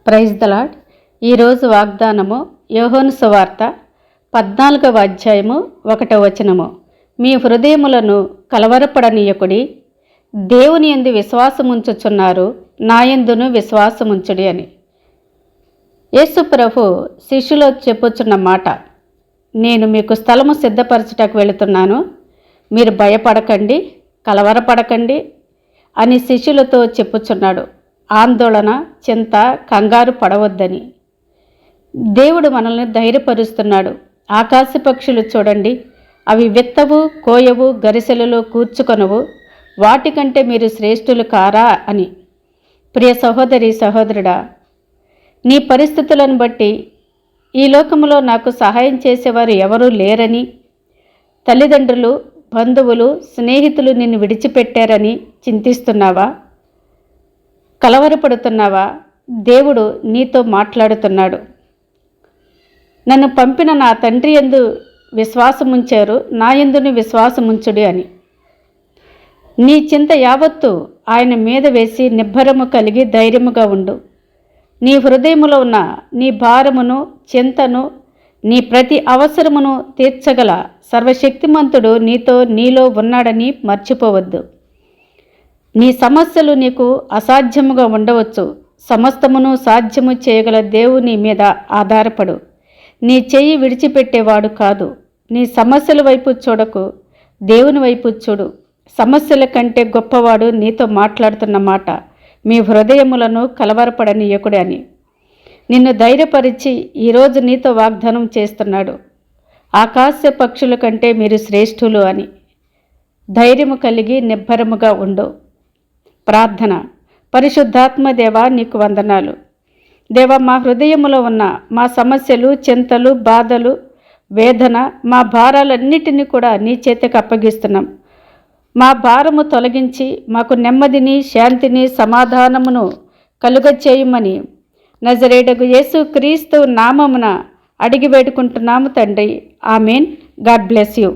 Praise the lord. ఈరోజు వాగ్దానము యోహాను సువార్త 14వ అధ్యాయము 1వ వచనము. మీ హృదయములను కలవరపడనీయకుడి, దేవుని యందు విశ్వాసముంచుచున్నారు, నా యందును విశ్వాసముంచుడి అని యేసు ప్రభు శిష్యులు చెప్పుచున్న మాట. నేను మీకు స్థలము సిద్ధపరచుటకు వెళుతున్నాను, మీరు భయపడకండి, కలవరపడకండి అని శిష్యులతో చెప్పుచున్నాడు. ఆందోళన, చింత, కంగారు పడవద్దని దేవుడు మనల్ని ధైర్యపరుస్తున్నాడు. ఆకాశ పక్షులు చూడండి, అవి విత్తవు, కోయవు, గరిసెలలో కూర్చుకొనవు, వాటికంటే మీరు శ్రేష్ఠులు కారా అని. ప్రియ సహోదరి సహోదరుడా, నీ పరిస్థితులను బట్టి ఈ లోకములో నాకు సహాయం చేసేవారు ఎవరూ లేరని, తల్లిదండ్రులు, బంధువులు, స్నేహితులు నిన్ను విడిచిపెట్టారని చింతిస్తున్నావా? కలవరపడుతున్నావా? దేవుడు నీతో మాట్లాడుతున్నాడు. నన్ను పంపిన నా తండ్రి యందు విశ్వాసముంచారు, నా యందును విశ్వాసముంచుడి అని. నీ చింత యావత్తు ఆయన మీద వేసి నిబ్బరము కలిగి ధైర్యముగా ఉండు. నీ హృదయములో ఉన్న నీ భారమును, చింతను, నీ ప్రతి అవసరమును తీర్చగల సర్వశక్తిమంతుడు నీలో ఉన్నాడని మర్చిపోవద్దు. నీ సమస్యలు నీకు అసాధ్యముగా ఉండవచ్చు, సమస్తమును సాధ్యము చేయగల దేవుని మీద ఆధారపడు. నీ చెయ్యి విడిచిపెట్టేవాడు కాదు. నీ సమస్యల వైపు చూడకు, దేవుని వైపు చూడు. సమస్యల కంటే గొప్పవాడు నీతో మాట్లాడుతున్న మాట, మీ హృదయములను కలవరపడనీయకుడి అని నిన్ను ధైర్యపరిచి ఈరోజు నీతో వాగ్దానం చేస్తున్నాడు. ఆకాశ పక్షుల కంటే మీరు శ్రేష్ఠులు అని. ధైర్యము కలిగి నిబ్బరముగా ఉండు. ప్రార్థన. పరిశుద్ధాత్మ దేవా, నీకు వందనాలు. దేవా, మా హృదయములో ఉన్న మా సమస్యలు, చింతలు, బాధలు, వేదన, మా భారాలన్నిటినీ కూడా నీ చేతికి అప్పగిస్తున్నాం. మా భారము తొలగించి మాకు నెమ్మదిని, శాంతిని, సమాధానమును కలుగచేయమని నజరేయుడగు యేసు క్రీస్తు నామమున అడిగి వేడుకుంటున్నాము తండ్రి. ఆమేన్. God bless you.